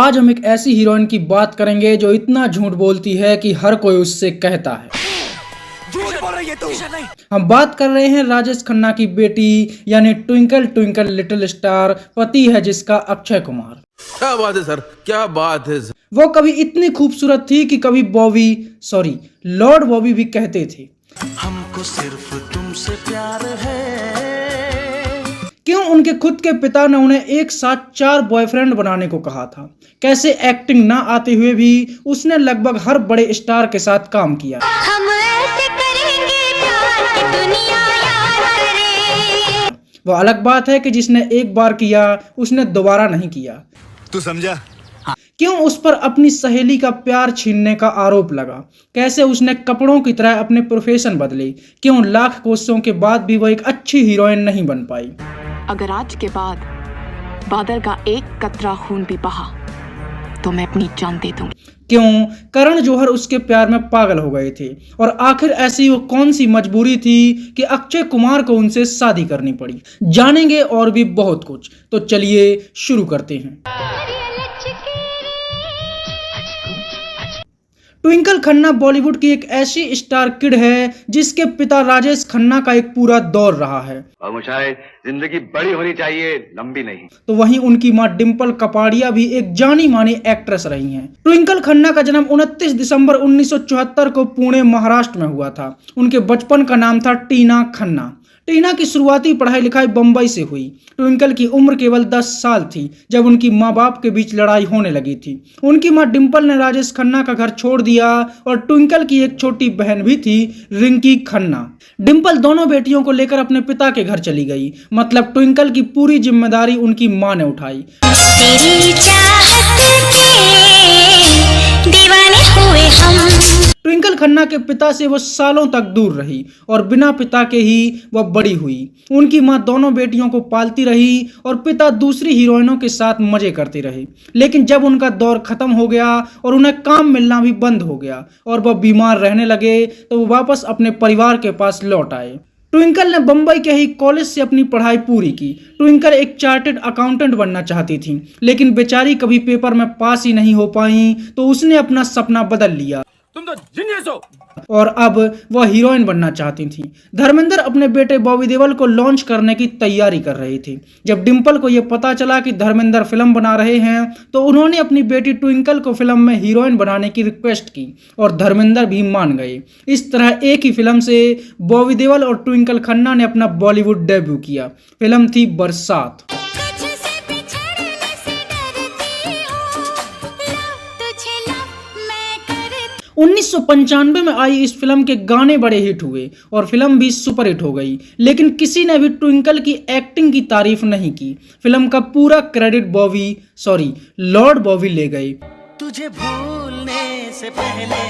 आज हम एक ऐसी हीरोइन की बात करेंगे जो इतना झूठ बोलती है कि हर कोई उससे कहता है। झूठ बोल रही है तू। हम बात कर रहे हैं राजेश खन्ना की बेटी यानी ट्विंकल ट्विंकल लिटिल स्टार, पति है जिसका अक्षय कुमार। क्या बात है सर, क्या बात है सर। वो कभी इतनी खूबसूरत थी कि कभी लॉर्ड बॉबी भी कहते थे। हमको सिर्फ तुमसे प्यार है। क्यों उनके खुद के पिता ने उन्हें एक साथ 4 बॉयफ्रेंड बनाने को कहा था। कैसे एक्टिंग ना आते हुए भी उसने लगभग हर बड़े स्टार के साथ काम किया। हम ऐसे करेंगे प्यार की दुनिया याद करे। वो अलग बात है कि जिसने एक बार किया उसने दोबारा नहीं किया। तू समझा? क्यों उस पर अपनी सहेली का प्यार छीनने का आरोप लगा। कैसे उसने कपड़ों की तरह अपने प्रोफेशन बदले। क्यों लाख कोशिशों के बाद भी वो एक अच्छी हीरोइन नहीं बन पाई। अगर आज के बाद बादल का एक कतरा खून भी बहा तो मैं अपनी जान दे दूंगी। क्यों करण जौहर उसके प्यार में पागल हो गए थे और आखिर ऐसी वो कौन सी मजबूरी थी कि अक्षय कुमार को उनसे शादी करनी पड़ी। जानेंगे और भी बहुत कुछ, तो चलिए शुरू करते हैं। ट्विंकल खन्ना बॉलीवुड की एक ऐसी स्टार किड है जिसके पिता राजेश खन्ना का एक पूरा दौर रहा है। और मुझे जिंदगी बड़ी होनी चाहिए, लंबी नहीं। तो वहीं उनकी मां डिंपल कपाड़िया भी एक जानी मानी एक्ट्रेस रही हैं। ट्विंकल खन्ना का जन्म 29 दिसंबर 1974 को पुणे महाराष्ट्र में हुआ था। उनके बचपन का नाम था टीना खन्ना। टीना की शुरुआती पढ़ाई लिखाई बम्बई से हुई। ट्विंकल की उम्र केवल 10 साल थी जब उनकी माँ बाप के बीच लड़ाई होने लगी थी। उनकी माँ डिंपल ने राजेश खन्ना का घर छोड़ दिया और ट्विंकल की एक छोटी बहन भी थी, रिंकी खन्ना। डिंपल दोनों बेटियों को लेकर अपने पिता के घर चली गई। मतलब ट्विंकल की पूरी जिम्मेदारी उनकी माँ ने उठाई। तेरी चाहत के दीवाने हुए हम। ट्विंकल खन्ना के पिता से वो सालों तक दूर रही और बिना पिता के ही वह बड़ी हुई। उनकी मां दोनों बेटियों को पालती रही और पिता दूसरी हीरोइनों के साथ मजे करते रहे। लेकिन जब उनका दौर खत्म हो गया और उन्हें काम मिलना भी बंद हो गया और वह बीमार रहने लगे तो वो वापस अपने परिवार के पास लौट आए। ट्विंकल ने बम्बई के ही कॉलेज से अपनी पढ़ाई पूरी की। ट्विंकल एक चार्टर्ड अकाउंटेंट बनना चाहती थी, लेकिन बेचारी कभी पेपर में पास ही नहीं हो पाई, तो उसने अपना सपना बदल लिया। तुम तो जीनियस हो। और अब वह हीरोइन बनना चाहती थी। धर्मेंद्र अपने बेटे बॉबी देओल को लॉन्च करने की तैयारी कर रही थी। जब डिंपल को यह पता चला कि धर्मेंद्र फिल्म बना रहे हैं तो उन्होंने अपनी बेटी ट्विंकल को फिल्म में हीरोइन बनाने की रिक्वेस्ट की और धर्मेंद्र भी मान गए। इस तरह एक ही फिल्म से बॉबी देओल और ट्विंकल खन्ना ने अपना बॉलीवुड डेब्यू किया। फिल्म थी बरसात। 1995 में आई इस फिल्म के गाने बड़े हिट हुए और फिल्म भी सुपर हिट हो गई, लेकिन किसी ने भी ट्विंकल की एक्टिंग की तारीफ नहीं की। फिल्म का पूरा क्रेडिट लॉर्ड बॉबी ले गए। तुझे भूलने से पहले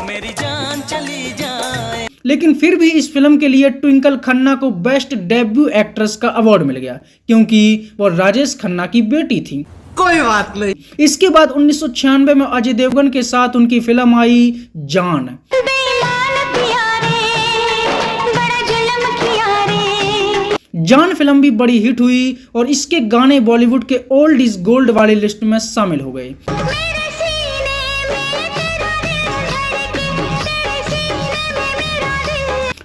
मेरी जान चली जाए। लेकिन फिर भी इस फिल्म के लिए ट्विंकल खन्ना को बेस्ट डेब्यू एक्ट्रेस का अवार्ड मिल गया क्योंकि वो राजेश खन्ना की बेटी थी। कोई बात नहीं। इसके बाद 1996 में अजय देवगन के साथ उनकी फिल्म आई जान। जान फिल्म भी बड़ी हिट हुई और इसके गाने बॉलीवुड के ओल्ड इज गोल्ड वाली लिस्ट में शामिल हो गए।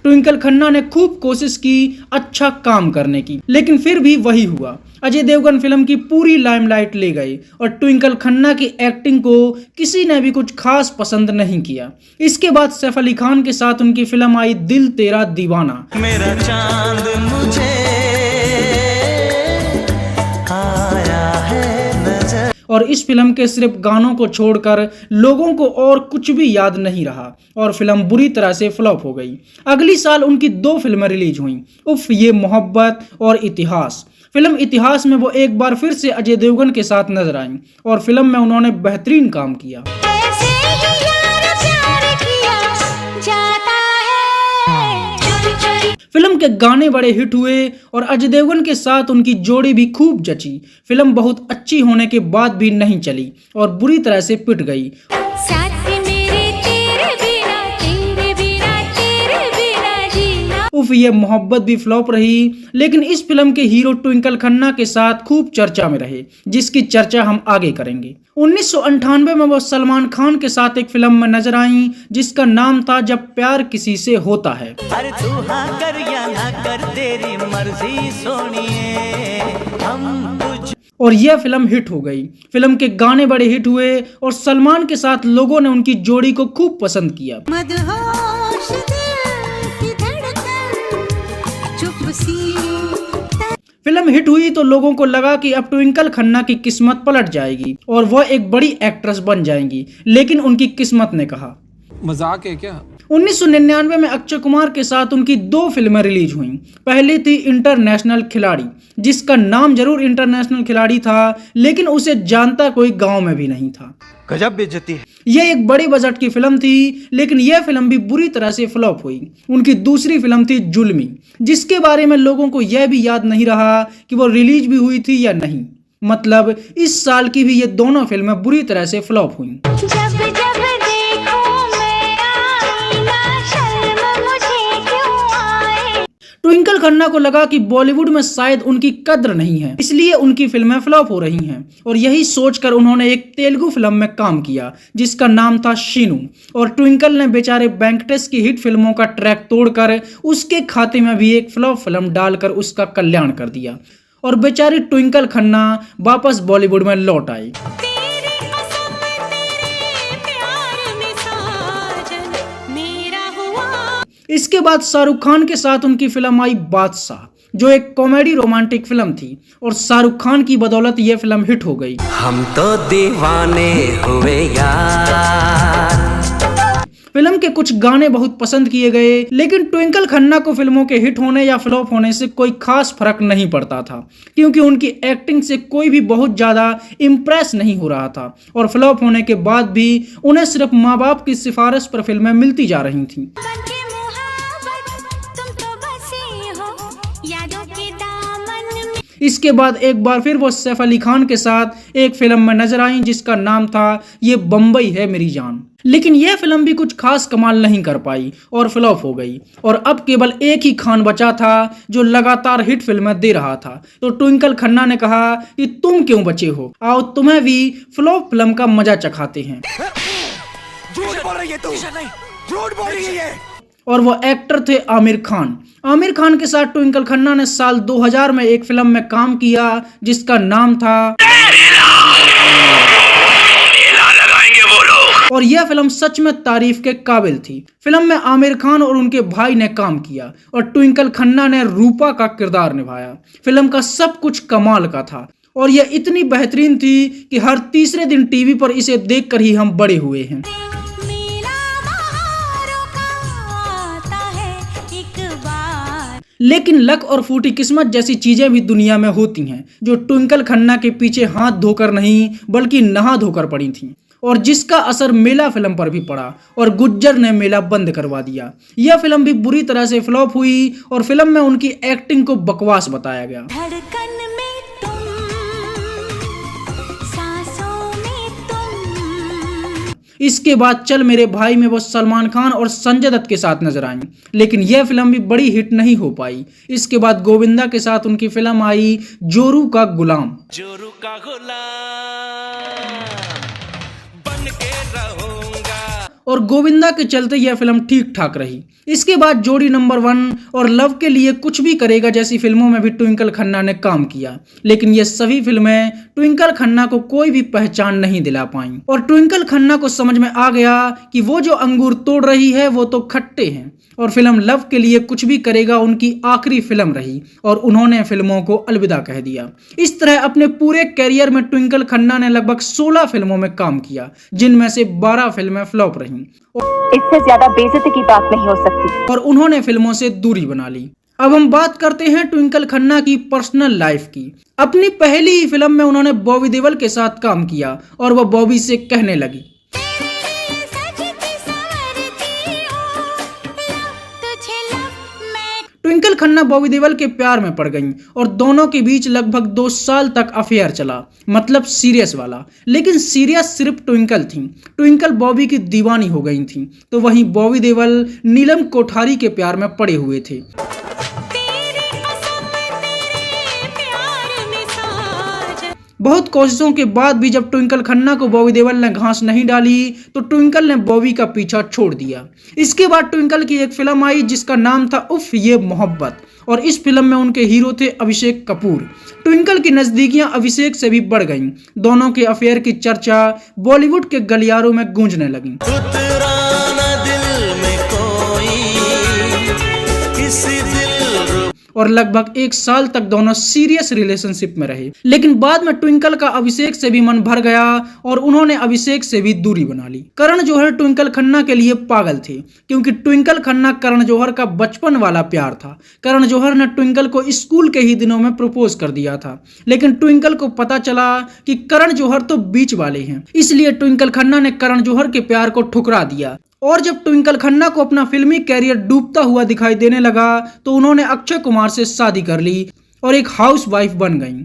ट्विंकल खन्ना ने खूब कोशिश की अच्छा काम करने की, लेकिन फिर भी वही हुआ। अजय देवगन फिल्म की पूरी लाइमलाइट ले गए और ट्विंकल खन्ना की एक्टिंग को किसी ने भी कुछ खास पसंद नहीं किया। इसके बाद सैफ अली खान के साथ उनकी फिल्म आई दिल तेरा दीवाना। मेरा चांद मुझे आया है नजर। और इस फिल्म के सिर्फ गानों को छोड़कर लोगों को और कुछ भी याद नहीं रहा और फिल्म बुरी तरह से फ्लॉप हो गई। अगली साल उनकी 2 फिल्में रिलीज हुई, उफ ये मोहब्बत और इतिहास। फिल्म इतिहास में वो एक बार फिर से अजय देवगन के साथ नजर आई और फिल्म में उन्होंने बेहतरीन काम किया। फिल्म के गाने बड़े हिट हुए और अजय देवगन के साथ उनकी जोड़ी भी खूब जची। फिल्म बहुत अच्छी होने के बाद भी नहीं चली और बुरी तरह से पिट गई। उफ, ये मोहब्बत भी फ्लॉप रही। लेकिन इस फिल्म के हीरो ट्विंकल खन्ना के साथ खूब चर्चा में रहे, जिसकी चर्चा हम आगे करेंगे। 1998 में वो सलमान खान के साथ एक फिल्म में नजर आई जिसका नाम था जब प्यार किसी से होता है। अरे तू हाँ कर या ना कर, तेरी मर्जी सोनिए, हम तुझ। और यह फिल्म हिट हो गई। फिल्म के गाने बड़े हिट हुए और सलमान के साथ लोगों ने उनकी जोड़ी को खूब पसंद किया। मदहोश दिल की धड़कन, चुप सी। फिल्म हिट हुई तो लोगों को लगा कि अब ट्विंकल खन्ना की किस्मत पलट जाएगी और वह एक बड़ी एक्ट्रेस बन जाएंगी। लेकिन उनकी किस्मत ने कहा। मजाक है क्या? 1999 में अक्षय कुमार के साथ उनकी 2 फिल्में रिलीज हुई। पहली थी इंटरनेशनल खिलाड़ी, जिसका नाम जरूर इंटरनेशनल खिलाड़ी था, लेकिन उसे जानता कोई गांव में भी नहीं था। गजब बेइज्जती है। यह एक बड़ी बजट की फिल्म थी, लेकिन यह फिल्म भी बुरी तरह से फ्लॉप हुई। उनकी दूसरी फिल्म थी जुल्मी, जिसके बारे में लोगों को यह भी याद नहीं रहा कि वो रिलीज भी हुई थी या नहीं। मतलब इस साल की भी ये दोनों फिल्में बुरी तरह से फ्लॉप हुई। जब जब देखूं मैं आईना, शर्म मुझे क्यों आए। ट्विंकल खन्ना को लगा कि बॉलीवुड में शायद उनकी कद्र नहीं है, इसलिए उनकी फिल्में फ्लॉप हो रही हैं। और यही सोचकर उन्होंने एक तेलुगु फिल्म में काम किया जिसका नाम था शीनू। और ट्विंकल ने बेचारे वेंकटेश की हिट फिल्मों का ट्रैक तोड़कर उसके खाते में भी एक फ्लॉप फिल्म डालकर उसका कल्याण कर दिया और बेचारी ट्विंकल खन्ना वापस बॉलीवुड में लौट आई। तेरे कसम तेरे प्यार में साजन मेरा हुआ। इसके बाद शाहरुख खान के साथ उनकी फिल्म आई बादशाह, जो एक कॉमेडी रोमांटिक फिल्म थी और शाहरुख खान की बदौलत यह फिल्म हिट हो गई। हम तो दीवाने हुए यार। फिल्म के कुछ गाने बहुत पसंद किए गए, लेकिन ट्विंकल खन्ना को फिल्मों के हिट होने या फ्लॉप होने से कोई खास फर्क नहीं पड़ता था, क्योंकि उनकी एक्टिंग से कोई भी बहुत ज़्यादा इम्प्रेस नहीं हो रहा था। और फ्लॉप होने के बाद भी उन्हें सिर्फ माँ बाप की सिफारिश पर फिल्में मिलती जा रही थीं। बनके मुहाबत तुम तो बसे हो यादों के दामन में। इसके बाद एक बार फिर वो सैफ अली खान के साथ एक फिल्म में नजर आई जिसका नाम था ये बम्बई है मेरी जान। लेकिन यह फिल्म भी कुछ खास कमाल नहीं कर पाई और फ्लॉप हो गई। और अब केवल एक ही खान बचा था जो लगातार हिट फिल्में दे रहा था। तो ट्विंकल खन्ना ने कहा कि तुम क्यों बचे हो, आओ तुम्हें भी फ्लॉप फिल्म का मजा चखाते हैं। झूठ बोल रही है तू, झूठ बोल रही है। और वो एक्टर थे आमिर खान। आमिर खान के साथ ट्विंकल खन्ना ने साल 2000 में एक फिल्म में काम किया जिसका नाम था और यह फिल्म सच में तारीफ के काबिल थी। फिल्म में आमिर खान और उनके भाई ने काम किया और ट्विंकल खन्ना ने रूपा का किरदार निभाया। फिल्म का सब कुछ कमाल का था और यह इतनी बेहतरीन थी कि हर तीसरे दिन टीवी पर इसे देखकर ही हम बड़े हुए हैं। मेरा बहारों का आता है एक बार। लेकिन लक और फूटी किस्मत जैसी चीजें भी दुनिया में होती हैं, जो ट्विंकल खन्ना के पीछे हाथ धोकर नहीं बल्कि नहा धोकर पड़ी थीं, और जिसका असर मेला फिल्म पर भी पड़ा और गुज्जर ने मेला बंद करवा दिया। यह फिल्म भी बुरी तरह से फ्लॉप हुई और फिल्म में उनकी एक्टिंग को बकवास बताया गया। धड़कन में तुम, सांसों में तुम। इसके बाद चल मेरे भाई में वो सलमान खान और संजय दत्त के साथ नजर आई, लेकिन यह फिल्म भी बड़ी हिट नहीं हो पाई। इसके बाद गोविंदा के साथ उनकी फिल्म आई जोरू का गुलाम। जोरू का गुलाम बन के रहूंगा। और गोविंदा के चलते यह फिल्म ठीक ठाक रही। इसके बाद जोड़ी नंबर 1 और लव के लिए कुछ भी करेगा जैसी फिल्मों में भी ट्विंकल खन्ना ने काम किया, लेकिन ये सभी फिल्में ट्विंकल खन्ना को कोई भी पहचान नहीं दिला पाई। और ट्विंकल खन्ना को समझ में आ गया कि वो जो अंगूर तोड़ रही है वो तो खट्टे हैं। और फिल्म लव के लिए कुछ भी करेगा उनकी आखिरी फिल्म रही और उन्होंने फिल्मों को अलविदा कह दिया। इस तरह अपने पूरे कैरियर में ट्विंकल खन्ना ने लगभग 16 फिल्मों में काम किया, जिनमें से 12 फिल्में फ्लॉप रहीं। इससे ज्यादा बेइज्जती की बात नहीं हो सकती। और उन्होंने फिल्मों से दूरी बना ली। अब हम बात करते हैं ट्विंकल खन्ना की पर्सनल लाइफ की। अपनी पहली ही फिल्म में उन्होंने बॉबी देओल के साथ काम किया और वह बॉबी से कहने लगी, ट्विंकल खन्ना बॉबी देओल के प्यार में पड़ गईं और दोनों के बीच लगभग 2 साल तक अफेयर चला, मतलब सीरियस वाला। लेकिन सीरियस सिर्फ ट्विंकल थी। ट्विंकल बॉबी की दीवानी हो गई थी, तो वहीं बॉबी देओल नीलम कोठारी के प्यार में पड़े हुए थे। बहुत कोशिशों के बाद भी जब ट्विंकल खन्ना को बॉबी देओल ने घास नहीं डाली तो ट्विंकल ने बॉबी का पीछा छोड़ दिया। इसके बाद ट्विंकल की एक फिल्म आई जिसका नाम था उफ ये मोहब्बत, और इस फिल्म में उनके हीरो थे अभिषेक कपूर। ट्विंकल की नजदीकियां अभिषेक से भी बढ़ गईं। दोनों के अफेयर की चर्चा बॉलीवुड के गलियारों में गूंजने लगी। और लगभग 1 साल तक दोनों सीरियस रिलेशनशिप में रहे। लेकिन बाद में ट्विंकल का अभिषेक से भी मन भर गया और उन्होंने अभिषेक से भी दूरी बना ली। करण जौहर ट्विंकल खन्ना के लिए पागल थे, क्योंकि ट्विंकल खन्ना करण जौहर का बचपन वाला प्यार था। करण जौहर ने ट्विंकल को स्कूल के ही दिनों में प्रपोज कर दिया था, लेकिन ट्विंकल को पता चला कि करण जौहर तो बीच वाले हैं, इसलिए ट्विंकल खन्ना ने करण जौहर के प्यार को ठुकरा दिया। और जब ट्विंकल खन्ना को अपना फिल्मी कैरियर डूबता हुआ दिखाई देने लगा तो उन्होंने अक्षय कुमार से शादी कर ली और एक हाउसवाइफ बन गईं।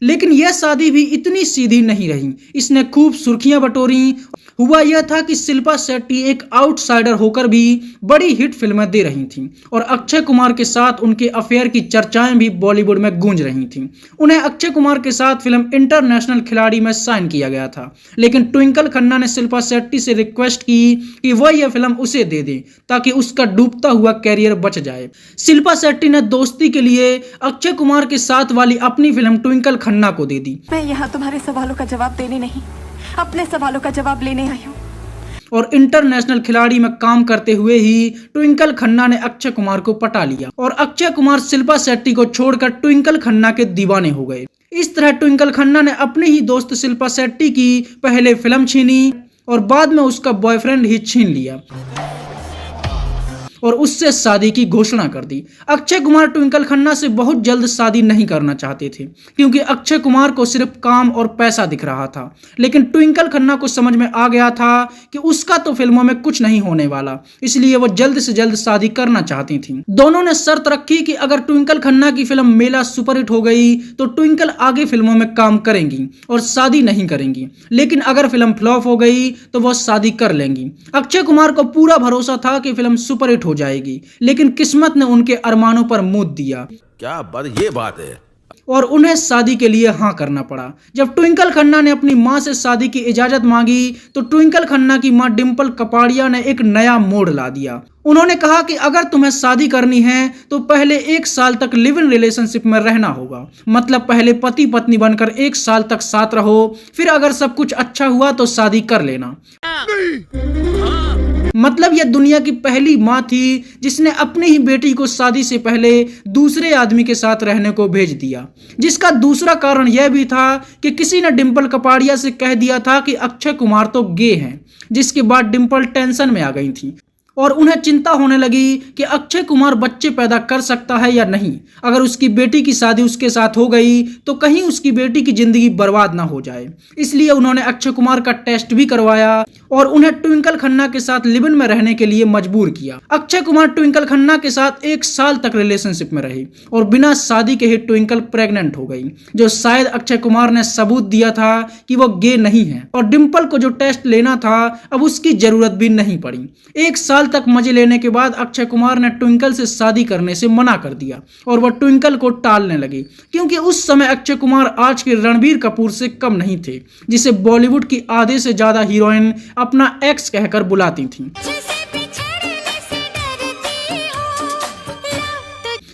लेकिन यह शादी भी इतनी सीधी नहीं रही, इसने खूब सुर्खियां बटोरी। हुआ यह था कि शिल्पा शेट्टी एक आउटसाइडर होकर भी बड़ी हिट फिल्में दे रही थीं और अक्षय कुमार के साथ उनके अफेयर की चर्चाएं भी बॉलीवुड में गूंज रही थीं। उन्हें अक्षय कुमार के साथ फिल्म इंटरनेशनल खिलाड़ी में साइन किया गया था, लेकिन ट्विंकल खन्ना ने शिल्पा शेट्टी से रिक्वेस्ट की कि वह यह फिल्म उसे दे दे ताकि उसका डूबता हुआ कैरियर बच जाए। शिल्पा शेट्टी ने दोस्ती के लिए अक्षय कुमार के साथ वाली अपनी फिल्म ट्विंकल खन्ना को दे दी। मैं यहाँ तुम्हारे सवालों का जवाब देने नहीं, अपने सवालों का जवाब लेने आई हूँ। और इंटरनेशनल खिलाड़ी में काम करते हुए ही ट्विंकल खन्ना ने अक्षय कुमार को पटा लिया और अक्षय कुमार शिल्पा शेट्टी को छोड़कर ट्विंकल खन्ना के दीवाने हो गए। इस तरह ट्विंकल खन्ना ने अपनी ही दोस्त शिल्पा शेट्टी की पहले फिल्म छीनी और बाद में उसका बॉयफ्रेंड ही छीन लिया और उससे शादी की घोषणा कर दी। अक्षय कुमार ट्विंकल खन्ना से बहुत जल्द शादी नहीं करना चाहते थे, क्योंकि अक्षय कुमार को सिर्फ काम और पैसा दिख रहा था। लेकिन ट्विंकल खन्ना को समझ में आ गया था कि उसका तो फिल्मों में कुछ नहीं होने वाला, इसलिए वो जल्द से जल्द शादी करना चाहती थी। दोनों ने शर्त रखी कि अगर ट्विंकल खन्ना की फिल्म मेला सुपरहिट हो गई तो ट्विंकल आगे फिल्मों में काम करेंगी और शादी नहीं करेंगी, लेकिन अगर फिल्म फ्लॉप हो गई तो वो शादी कर लेंगी। अक्षय कुमार को पूरा भरोसा था कि फिल्म सुपरहिट हो जाएगी, लेकिन किस्मत ने उनके अरमानों पर मूत दिया। क्या बात, ये बात है। और उन्हें शादी के लिए हाँ करना पड़ा। जब ट्विंकल खन्ना ने अपनी मां से शादी की इजाजत मांगी तो ट्विंकल खन्ना की मां डिंपल कपाड़िया ने एक नया मोड़ ला दिया। उन्होंने कहा कि अगर तुम्हें शादी करनी है तो पहले 1 साल तक लिव इन रिलेशनशिप में रहना होगा, मतलब पहले पति पत्नी बनकर 1 साल तक साथ रहो, फिर अगर सब कुछ अच्छा हुआ तो शादी कर लेना। मतलब यह दुनिया की पहली मां थी जिसने अपनी ही बेटी को शादी से पहले दूसरे आदमी के साथ रहने को भेज दिया, जिसका दूसरा कारण यह भी था कि किसी ने डिंपल कपाड़िया से कह दिया था कि अक्षय कुमार तो गे हैं, जिसके बाद डिंपल टेंशन में आ गई थी और उन्हें चिंता होने लगी कि अक्षय कुमार बच्चे पैदा कर सकता है या नहीं। अगर उसकी बेटी की शादी उसके साथ हो गई तो कहीं उसकी बेटी की जिंदगी बर्बाद ना हो जाए, इसलिए उन्होंने अक्षय कुमार का टेस्ट भी करवाया और उन्हें ट्विंकल खन्ना के साथ लिव इन में रहने के लिए मजबूर किया। अक्षय कुमार ट्विंकल खन्ना के साथ 1 साल तक रिलेशनशिप में रहे और बिना शादी के ही ट्विंकल प्रेग्नेंट हो गई, जो शायद अक्षय कुमार ने सबूत दिया था कि वो गे नहीं है। और डिंपल को जो टेस्ट लेना था अब उसकी जरूरत भी नहीं पड़ी। 1 साल तक मजे लेने के बाद अक्षय कुमार ने ट्विंकल से शादी करने से मना कर दिया और वह ट्विंकल को टालने लगे, क्योंकि उस समय अक्षय कुमार आज के रणबीर कपूर से कम नहीं थे, जिसे बॉलीवुड की आधे से ज्यादा हीरोइन अपना एक्स कहकर बुलाती थीं।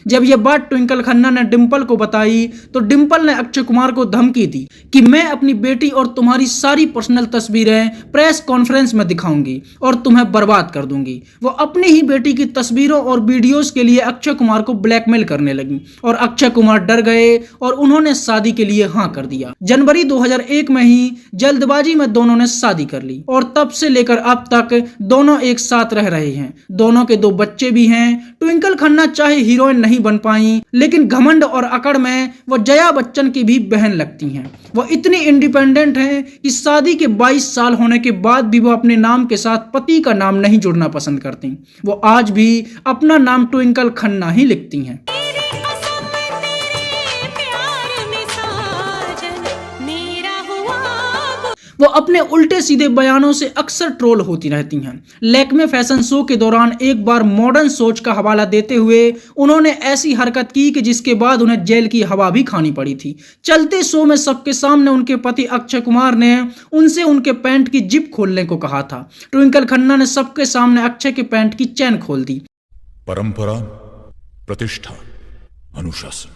जब यह बात ट्विंकल खन्ना ने डिंपल को बताई तो डिंपल ने अक्षय कुमार को धमकी दी कि मैं अपनी बेटी और तुम्हारी सारी पर्सनल तस्वीरें प्रेस कॉन्फ्रेंस में दिखाऊंगी और तुम्हें बर्बाद कर दूंगी। वो अपनी ही बेटी की तस्वीरों और वीडियोस के लिए अक्षय कुमार को ब्लैकमेल करने लगी और अक्षय कुमार डर गए और उन्होंने शादी के लिए हाँ कर दिया। जनवरी 2001 में ही जल्दबाजी में दोनों ने शादी कर ली और तब से लेकर अब तक दोनों एक साथ रह रहे हैं। दोनों के 2 बच्चे भी हैं। ट्विंकल खन्ना चाहे हीरोइन नहीं बन पाई, लेकिन घमंड और अकड़ में वो जया बच्चन की भी बहन लगती हैं। वो इतनी इंडिपेंडेंट हैं कि शादी के 22 साल होने के बाद भी वो अपने नाम के साथ पति का नाम नहीं जोड़ना पसंद करती। वो आज भी अपना नाम ट्विंकल खन्ना ही लिखती हैं। वो अपने उल्टे सीधे बयानों से अक्सर ट्रोल होती रहती हैं। लैक्मे फैशन शो के दौरान एक बार मॉडर्न सोच का हवाला देते हुए उन्होंने ऐसी हरकत की कि जिसके बाद उन्हें जेल की हवा भी खानी पड़ी थी। चलते शो में सबके सामने उनके पति अक्षय कुमार ने उनसे उनके पैंट की जिप खोलने को कहा था। ट्विंकल खन्ना ने सबके सामने अक्षय के पैंट की चैन खोल दी। परंपरा, प्रतिष्ठा, अनुशासन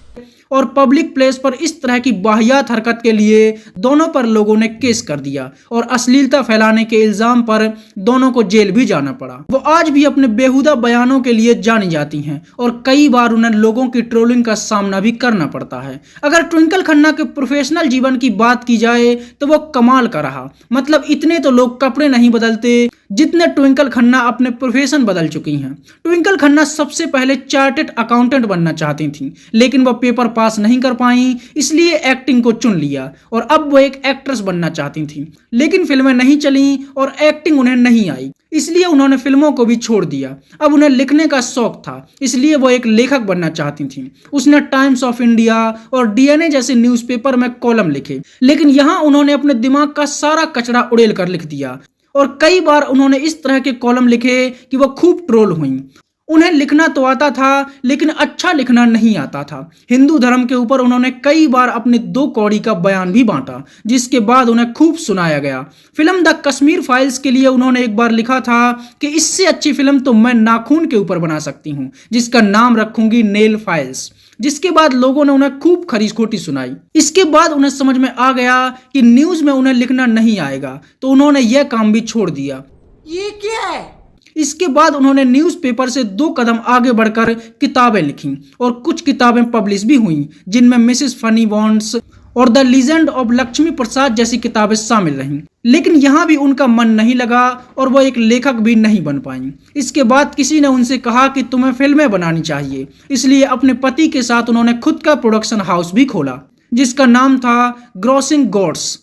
और पब्लिक प्लेस पर इस तरह की वाहियात हरकत के लिए दोनों पर लोगों ने केस कर दिया और अश्लीलता फैलाने के इल्जाम पर दोनों को जेल भी जाना पड़ा। वो आज भी अपने बेहुदा बयानों के लिए जानी जाती हैं और कई बार उन्हें लोगों की ट्रोलिंग का सामना भी करना पड़ता है। अगर ट्विंकल खन्ना के प्रोफेशनल जीवन की बात की जाए तो वो कमाल का रहा। मतलब इतने तो लोग कपड़े नहीं बदलते जितने ट्विंकल खन्ना अपने प्रोफेशन बदल चुकी हैं। ट्विंकल खन्ना सबसे पहले चार्टेड अकाउंटेंट बनना चाहती थी, लेकिन वह पेपर पास नहीं कर पाई, इसलिए एक्टिंग को चुन लिया और अब वो एक एक्ट्रेस बनना चाहती थी। लेकिन फिल्में नहीं चली और एक्टिंग उन्हें नहीं आई, इसलिए उन्होंने फिल्मों को भी छोड़ दिया। अब उन्हें लिखने का शौक था, इसलिए वो एक लेखक बनना चाहती थी। उसने टाइम्स ऑफ इंडिया और डीएनए जैसे न्यूज़पेपर में कॉलम लिखे, लेकिन यहाँ उन्होंने अपने दिमाग का सारा कचरा उड़ेल कर लिख दिया और कई बार उन्होंने इस तरह के कॉलम लिखे कि वो खूब ट्रोल हुई। उन्हें लिखना तो आता था लेकिन अच्छा लिखना नहीं आता था। हिंदू धर्म के ऊपर उन्होंने कई बार अपने 2 कौड़ी का बयान भी बांटा, जिसके बाद उन्हें खूब सुनाया गया। फिल्म द कश्मीर फाइल्स के लिए उन्होंने एक बार लिखा था कि इससे अच्छी फिल्म तो मैं नाखून के ऊपर बना सकती हूँ, जिसका नाम रखूंगी नेल फाइल्स। जिसके बाद लोगों ने उन्हें खूब खरीखोटी सुनाई। इसके बाद उन्हें समझ में आ गया कि न्यूज में उन्हें लिखना नहीं आएगा, तो उन्होंने यह काम भी छोड़ दिया। ये क्या है? इसके बाद उन्होंने न्यूज़पेपर से 2 कदम आगे बढ़कर किताबें लिखीं और कुछ किताबें पब्लिश भी हुईं, जिनमें मिसेस फनी बॉन्ड्स और द लीजेंड ऑफ लक्ष्मी प्रसाद जैसी किताबें शामिल रहीं। लेकिन यहाँ भी उनका मन नहीं लगा और वो एक लेखक भी नहीं बन पाई। इसके बाद किसी ने उनसे कहा कि तुम्हें फिल्में बनानी चाहिए, इसलिए अपने पति के साथ उन्होंने खुद का प्रोडक्शन हाउस भी खोला, जिसका नाम था ग्रॉसिंग गॉड्स।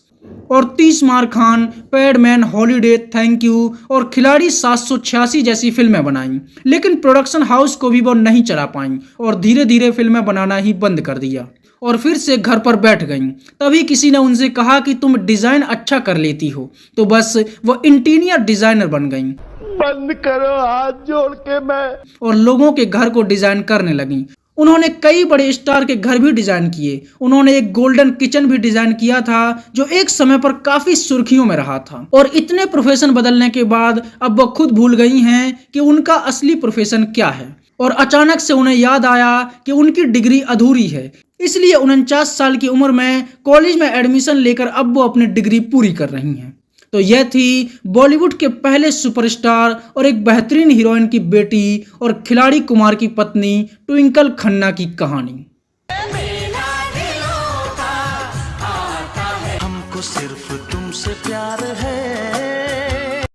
और 30 मार Khan, Padman, holiday, thank you और खिलाड़ी 786 जैसी फिल्में बनाई। लेकिन प्रोडक्शन हाउस को भी वो नहीं चला पाई और धीरे धीरे फिल्में बनाना ही बंद कर दिया और फिर से घर पर बैठ गईं। तभी किसी ने उनसे कहा कि तुम डिजाइन अच्छा कर लेती हो, तो बस वो इंटीरियर डिजाइनर बन गईं। बंद करो हाथ जोड़ के मैं। और लोगों के घर को डिजाइन करने लगीं। उन्होंने कई बड़े स्टार के घर भी डिजाइन किए। उन्होंने एक गोल्डन किचन भी डिजाइन किया था जो एक समय पर काफी सुर्खियों में रहा था। और इतने प्रोफेशन बदलने के बाद अब वो खुद भूल गई हैं कि उनका असली प्रोफेशन क्या है। और अचानक से उन्हें याद आया कि उनकी डिग्री अधूरी है, इसलिए 49 साल की उम्र में कॉलेज में एडमिशन लेकर अब वो अपनी डिग्री पूरी कर रही हैं। तो यह थी बॉलीवुड के पहले सुपरस्टार और एक बेहतरीन हीरोइन की बेटी और खिलाड़ी कुमार की पत्नी ट्विंकल खन्ना की कहानी। हमको सिर्फ तुमसे प्यार है।